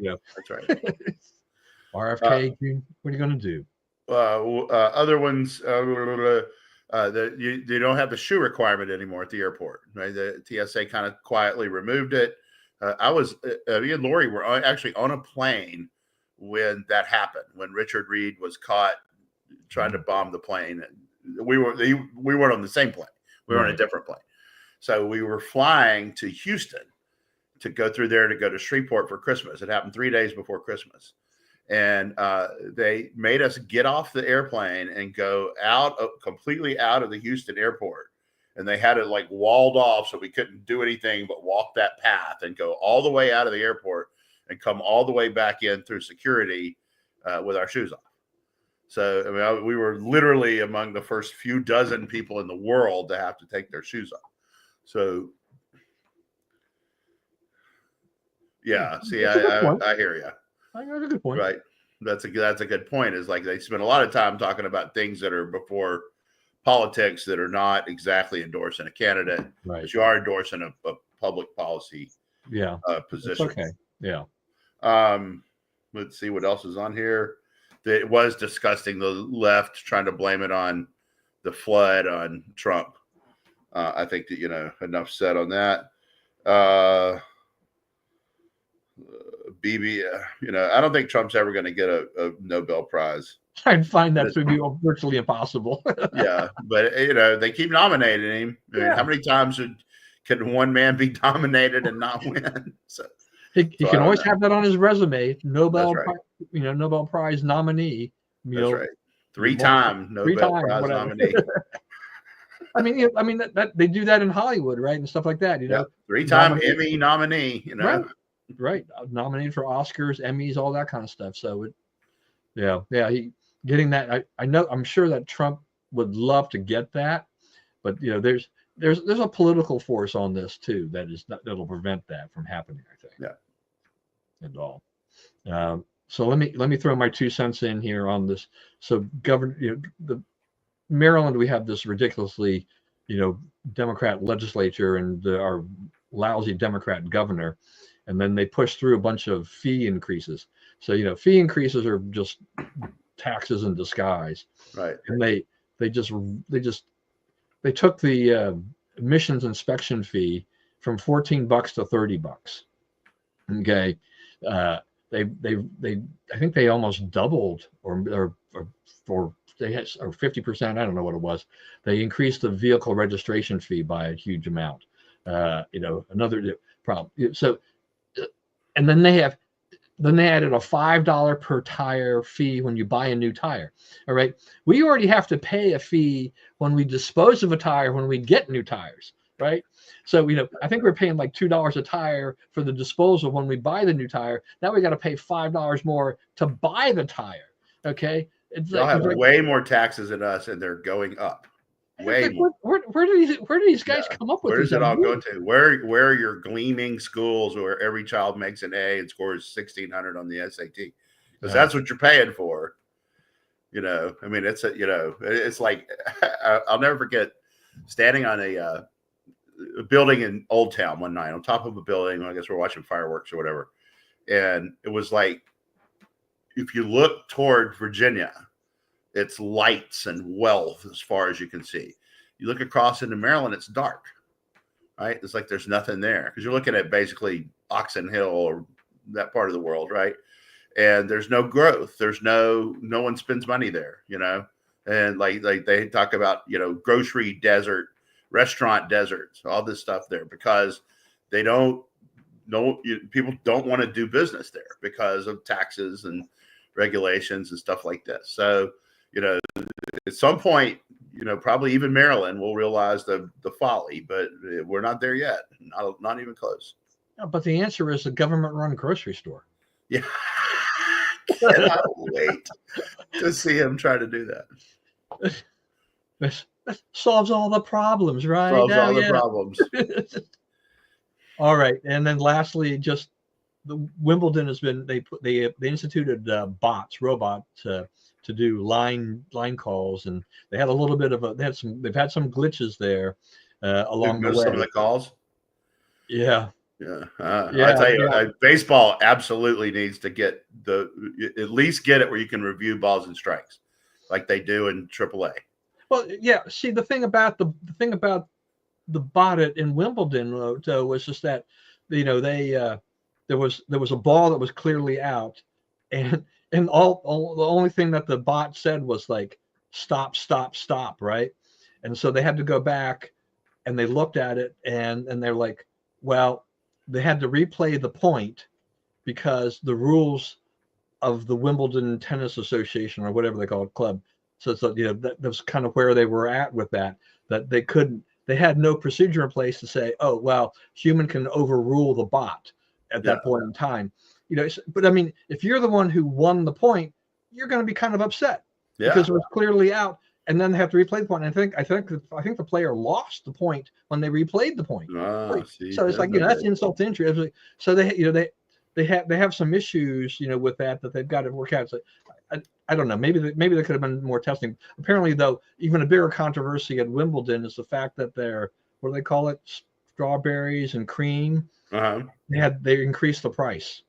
right. RFK, what are you going to do? Other ones, you don't have the shoe requirement anymore at the airport, right? The TSA kind of quietly removed it. Me and Lori were actually on a plane when that happened, when Richard Reed was caught trying to bomb the plane. We weren't on the same plane. We were on a different plane. So we were flying to Houston to go through there to go to Shreveport for Christmas. It happened 3 days before Christmas. And they made us get off the airplane and go completely out of the Houston airport. And they had it like walled off, so we couldn't do anything but walk that path and go all the way out of the airport and come all the way back in through security with our shoes off. So, I mean, we were literally among the first few dozen people in the world to have to take their shoes off. So, yeah, see, I hear you. That's a good point. Right. That's a good point. Is like they spend a lot of time talking about things that are before politics that are not exactly endorsing a candidate, right? But you are endorsing a public policy position. Okay. Yeah. Let's see what else is on here. It was disgusting. The left trying to blame it on the flood on Trump. I think that, enough said on that. Bibi, I don't think Trump's ever going to get a Nobel Prize. I'd find that to be virtually impossible. Yeah, but they keep nominating him. I mean, how many times can one man be nominated and not win? So he can always have that on his resume. Nobel Prize nominee. That's right. Three-time Nobel Prize nominee. I mean that they do that in Hollywood, right, and stuff like that. Three-time Emmy nominee. Right. Nominated for Oscars, Emmys, all that kind of stuff. So he getting that. I'm sure that Trump would love to get that, but there's a political force on this too that'll prevent that from happening, I think. Yeah. And all. So let me throw my 2 cents in here on this. So the Maryland, we have this ridiculously, Democrat legislature and our lousy Democrat governor, and then they push through a bunch of fee increases. So fee increases are just taxes in disguise, right? And they took the emissions inspection fee from $14 to $30. Okay, I think they almost doubled or they had 50%. I don't know what it was. They increased the vehicle registration fee by a huge amount. Another problem. So, and then they added a $5 per tire fee when you buy a new tire. All right, we already have to pay a fee when we dispose of a tire when we get new tires, right? So I think we're paying like $2 a tire for the disposal when we buy the new tire. Now we got to pay $5 more to buy the tire. Okay, they'll have way more taxes than us, and they're going up. Way more. Where do these guys come up with? Where does it all go to? Where are your gleaming schools where every child makes an A and scores 1,600 on the SAT? Because that's what you're paying for. I mean, it's like I'll never forget standing on a building in Old Town one night on top of a building. I guess we're watching fireworks or whatever, and it was like if you look toward Virginia, it's lights and wealth as far as you can see. You look across into Maryland, it's dark, right? It's like there's nothing there because you're looking at basically Oxon Hill or that part of the world, right? And there's no growth. There's no one spends money there, and like they talk about, grocery desert, restaurant deserts, all this stuff there because they don't know, people don't want to do business there because of taxes and regulations and stuff like this. So, at some point, probably even Maryland will realize the folly, but we're not there yet. Not even close. Yeah, but the answer is a government-run grocery store. Yeah. Cannot wait to see him try to do that. This solves all the problems, right? Solves all the problems. All right, and then lastly, just the Wimbledon has been they instituted robots to do line calls, and they had a little bit of they've had some glitches there along the way. Some of the calls. Yeah. Yeah, I tell you, baseball absolutely needs to get at least get it where you can review balls and strikes, like they do in AAA. Well, yeah. See, the thing about the bot in Wimbledon was just that, there was a ball that was clearly out, and all the only thing that the bot said was like stop, right? And so they had to go back and they looked at it and they're like, well, they had to replay the point because the rules of the Wimbledon Tennis Association or whatever they call it, club. So that was kind of where they were at with that they had no procedure in place to say, oh, well, human can overrule the bot at that point in time. But I mean, if you're the one who won the point, you're going to be kind of upset because it was clearly out. And then they have to replay the point. And I think the player lost the point when they replayed the point. So it's like, that's insult to injury. So they have some issues, with that they've got to work out. So I don't know. Maybe there could have been more testing. Apparently, though, even a bigger controversy at Wimbledon is the fact that what do they call it? Strawberries and cream. They increased the price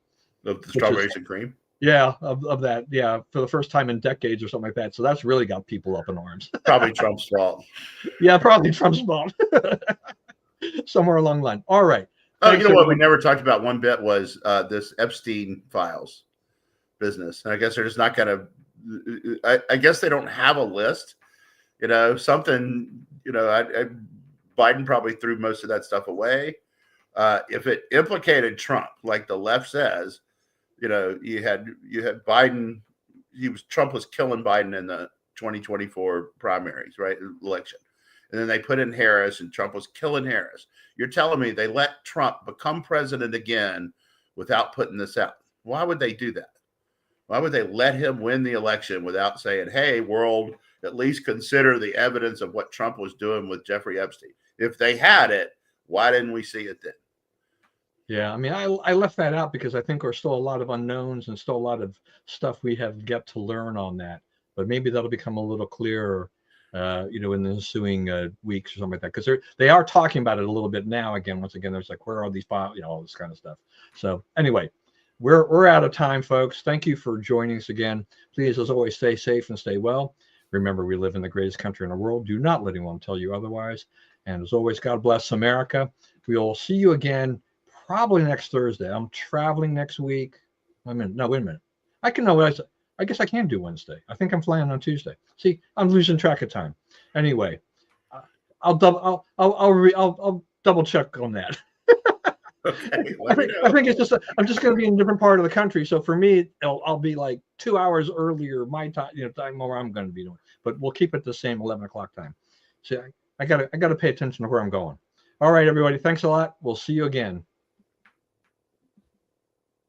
of the strawberries and cream. Yeah, of that. Yeah, for the first time in decades or something like that. So that's really got people up in arms. Probably Trump's fault. Yeah, probably Trump's fault. Somewhere along the line. All right. Oh, you know what we never talked about one bit was this Epstein files business. And I guess they're just not going to, I guess they don't have a list, something, Biden probably threw most of that stuff away. If it implicated Trump, like the left says, you had Biden. Trump was killing Biden in the 2024 primaries, right? Election. And then they put in Harris and Trump was killing Harris. You're telling me they let Trump become president again without putting this out? Why would they do that? Why would they let him win the election without saying, hey, world, at least consider the evidence of what Trump was doing with Jeffrey Epstein? If they had it, why didn't we see it then? Yeah, I mean, I left that out because I think there's still a lot of unknowns and still a lot of stuff we have yet to learn on that. But maybe that'll become a little clearer, in the ensuing weeks or something like that. Because they are talking about it a little bit now. Once again, there's like, where are these files? All this kind of stuff. So anyway, we're out of time, folks. Thank you for joining us again. Please, as always, stay safe and stay well. Remember, we live in the greatest country in the world. Do not let anyone tell you otherwise. And as always, God bless America. We will see you again. Probably next Thursday. I'm traveling next week. Wait a minute. I guess I can do Wednesday. I think I'm flying on Tuesday. See, I'm losing track of time. Anyway, I'll double check on that. Okay. I think it's just I'm just going to be in a different part of the country. So for me, I'll be like 2 hours earlier my time, time where I'm going to be doing. But we'll keep it the same 11 o'clock time. See, I got to pay attention to where I'm going. All right, everybody. Thanks a lot. We'll see you again.